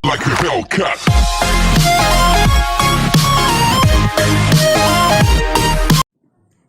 like a Hellcat.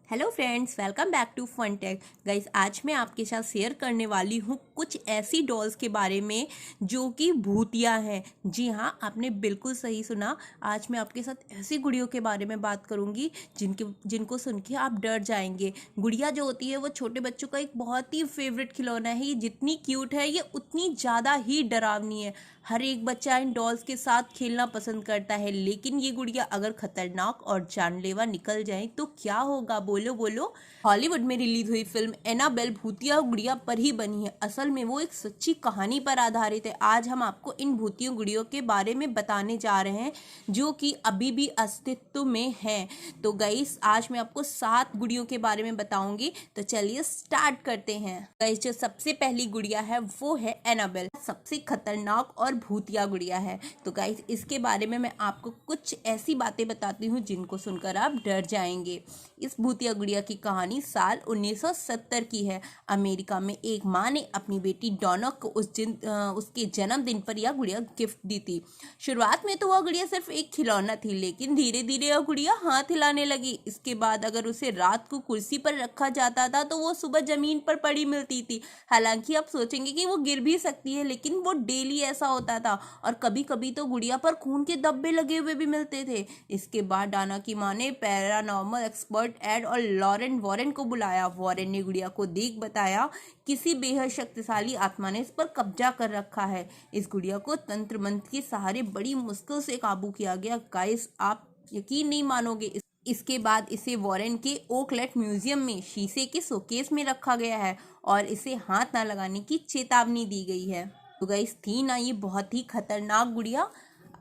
Hello friends, welcome back to Fun Tech. Guys, आज मैं आपके साथ शेयर करने वाली हूँ कुछ ऐसी डॉल्स के बारे में जो कि भूतिया हैं। जी हाँ, आपने बिल्कुल सही सुना। आज मैं आपके साथ ऐसी गुड़ियों के बारे में बात करूँगी जिनको सुन के आप डर जाएंगे। गुड़िया जो होती है वो छोटे बच्चों का एक बहुत ही फेवरेट खिलौना है। ये जितनी क्यूट है ये उतनी ज़्यादा ही डरावनी है। हर एक बच्चा इन डॉल्स के साथ खेलना पसंद करता है, लेकिन ये गुड़िया अगर खतरनाक और जानलेवा निकल जाए तो क्या होगा? बोलो बोलो। हॉलीवुड में रिलीज हुई फिल्म एनाबेल भूतिया गुड़िया पर ही बनी है। असल में वो एक सच्ची कहानी पर आधारित है। आज हम आपको इन भूतिया गुड़ियों के बारे में बताने जा रहे हैं जो कि अभी भी अस्तित्व में हैं। तो गाइस, आज मैं आपको 7 गुड़ियों के बारे में बताऊंगी। तो चलिए स्टार्ट करते हैं। गाइस, जो सबसे पहली गुड़िया है वो है एनाबेल। सबसे खतरनाक और भूतिया गुड़िया है। तो गाइस, इसके बारे में मैं आपको कुछ ऐसी बातें बताती हूँ जिनको सुनकर आप डर जाएंगे। इस भूतिया गुड़िया की कहानी साल 1970 की है। अमेरिका में एक माँ ने अपनी बेटी डॉना को उसके जन्मदिन पर यह गुड़िया गिफ्ट दी थी। शुरुआत में तो वह गुड़िया सिर्फ एक खिलौना थी, लेकिन धीरे धीरे यह गुड़िया हाथ हिलाने लगी। इसके बाद अगर उसे रात को कुर्सी पर रखा जाता था तो वो सुबह जमीन पर पड़ी मिलती थी। हालांकि आप सोचेंगे कि वो गिर भी सकती है, लेकिन वो डेली ऐसा होता था। और कभी कभी तो गुड़िया पर खून के धब्बे लगे हुए भी मिलते थे। इसके बाद डाना की माँ ने पैरानॉर्मल एक्सपर्ट एड और लॉरेन वॉरेन को बुलाया। वॉरेन ने गुड़िया को देख बताया किसी बेहद शक्तिशाली आत्मा ने इस पर कब्जा कर रखा है। इस गुड़िया को तंत्र मंत्र के सहारे बड़ी मुश्किल से काबू किया गया। गाइस, आप यकीन नहीं मानोगे, इसके बाद इसे वॉरेन के ओकलेट म्यूजियम में शीशे के शोकेस में रखा गया है और इसे हाथ ना लगाने की चेतावनी दी गई है। तो गाइस, थी ना ये बहुत ही खतरनाक गुड़िया।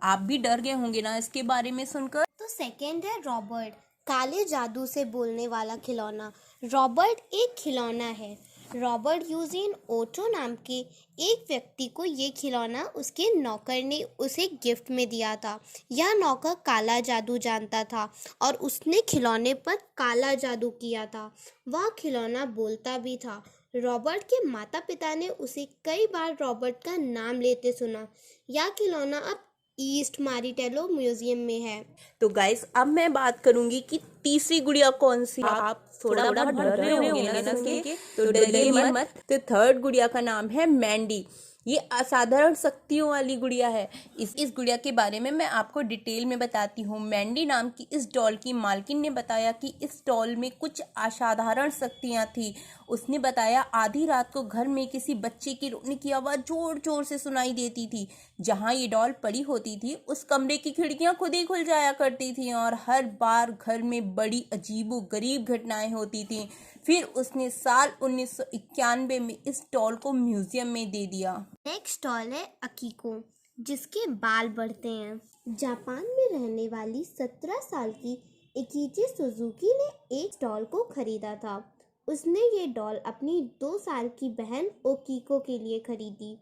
आप भी डर गए होंगे ना इसके बारे में सुनकर। तो सेकंड है रॉबर्ट, काले जादू से बोलने वाला खिलौना। रॉबर्ट एक खिलौना है। रॉबर्ट यूजीन ओटो नाम के एक व्यक्ति को ये खिलौना उसके नौकर ने उसे गिफ्ट में दिया था। यह नौकर काला जादू जानता था और उसने खिलौने पर काला जादू किया था। वह खिलौना बोलता भी था। रॉबर्ट के माता पिता ने उसे कई बार रॉबर्ट का नाम लेते सुना। यह खिलौना अब ईस्ट मारिटेलो म्यूजियम में है। तो गाइस, अब मैं बात करूंगी कि तीसरी गुड़िया कौन सी है। आप थोड़ा बहुत डर रहे होंगे ना सुन के, तो डरिए मत। तो थर्ड गुड़िया का नाम है मैंडी। ये असाधारण शक्तियों वाली गुड़िया है। इस गुड़िया के बारे में मैं आपको डिटेल में बताती हूँ। मैंडी नाम की इस डॉल की मालकिन ने बताया कि इस डॉल में कुछ असाधारण शक्तियाँ थी। उसने बताया आधी रात को घर में किसी बच्चे की रोने की आवाज़ जोर जोर से सुनाई देती थी। जहाँ ये डॉल पड़ी होती थी उस कमरे की खिड़कियाँ खुद ही खुल जाया करती थी और हर बार घर में बड़ी अजीबो गरीब घटनाएं होती थी। फिर उसने साल 1991 में इस डॉल को म्यूजियम में दे दिया। नेक्स्ट डॉल है अकीको, जिसके बाल बढ़ते हैं। जापान में रहने वाली 17 साल की एकिची सुजुकी ने एक डॉल को खरीदा था। उसने ये डॉल अपनी 2 साल की बहन ओकीको के लिए खरीदी।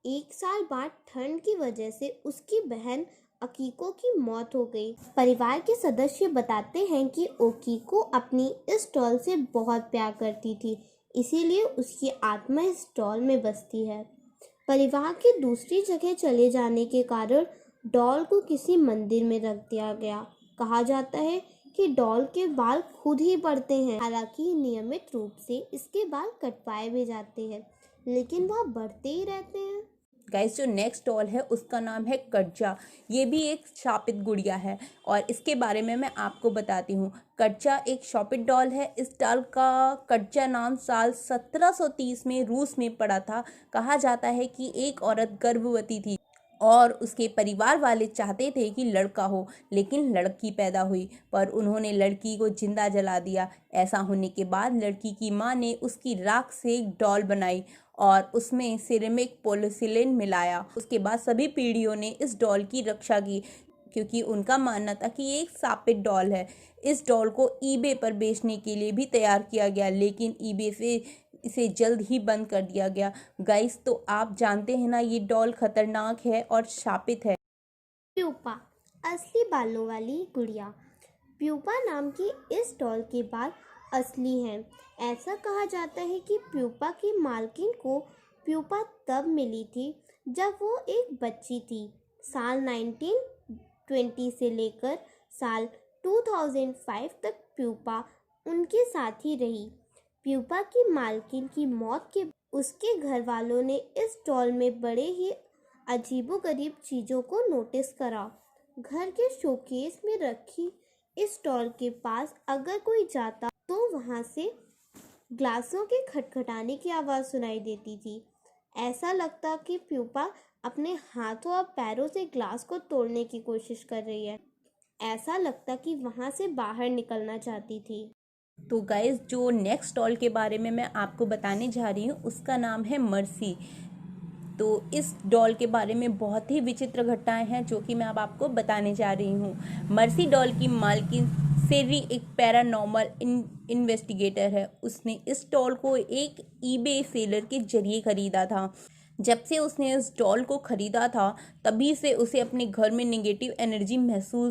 1 साल बाद ठंड की वजह से उसकी बहन अकीको की मौत हो गई। परिवार के सदस्य बताते हैं कि ओकीको अपनी इस डॉल से बहुत प्यार करती थी, इसीलिए उसकी आत्मा इस डॉल में बसती है। परिवार के दूसरी जगह चले जाने के कारण डॉल को किसी मंदिर में रख दिया गया। कहा जाता है कि डॉल के बाल खुद ही बढ़ते हैं। हालांकि नियमित रूप से इसके बाल कटवाए भी जाते हैं, लेकिन वह बढ़ते ही रहते हैं। गाइस, जो नेक्स्ट डॉल है उसका नाम है कटजा। ये भी एक शापित गुड़िया है और इसके बारे में मैं आपको बताती हूँ। कटजा एक शापित डॉल है। इस डॉल का कटजा नाम साल 1730 में रूस में पड़ा था। कहा जाता है कि एक औरत गर्भवती थी और उसके परिवार वाले चाहते थे कि लड़का हो, लेकिन लड़की पैदा हुई, पर उन्होंने लड़की को जिंदा जला दिया। ऐसा होने के बाद लड़की की माँ ने उसकी राख से एक डॉल बनाई और उसमें सिरेमिक पॉलीसिलिन मिलाया। उसके बाद सभी पीढ़ियों ने इस डॉल की रक्षा की, क्योंकि उनका मानना था कि ये एक शापित डॉल है। इस डॉल को ईबे पर बेचने के लिए भी तैयार किया गया, लेकिन ईबे से इसे जल्द ही बंद कर दिया गया। गाइस, तो आप जानते हैं ना ये डॉल खतरनाक है और शापित है। प्यूपा, असली बालों वाली गुड़िया। प्यूपा नाम की इस डॉल के बाल असली हैं। ऐसा कहा जाता है कि प्यूपा की मालकिन को प्यूपा तब मिली थी जब वो एक बच्ची थी। साल 1920 से लेकर साल 2005 तक प्यूपा उनके साथ ही रही। प्यूपा की मालकिन की मौत के उसके घर वालों ने इस डॉल में बड़े ही अजीबोगरीब चीज़ों को नोटिस करा। घर के शोकेस में रखी इस डॉल के पास अगर कोई जाता तो वहाँ से ग्लासों के खटखटाने की आवाज़ सुनाई देती थी। ऐसा लगता कि प्यूपा अपने हाथों और पैरों से ग्लास को तोड़ने की कोशिश कर रही है। ऐसा लगता कि वहाँ से बाहर निकलना चाहती थी। तो गाइस, जो नेक्स्ट डॉल के बारे में मैं आपको बताने जा रही हूँ उसका नाम है मर्सी। तो इस डॉल के बारे में बहुत ही विचित्र घटनाएं हैं जो कि मैं अब आपको बताने जा रही हूँ। मर्सी डॉल की मालकिन सेरी एक पैरानॉर्मल इन्वेस्टिगेटर है। उसने इस डॉल को एक ईबे सेलर के जरिए खरीदा था। जब से उसने इस डॉल को खरीदा था तभी से उसे अपने घर में नेगेटिव एनर्जी महसूस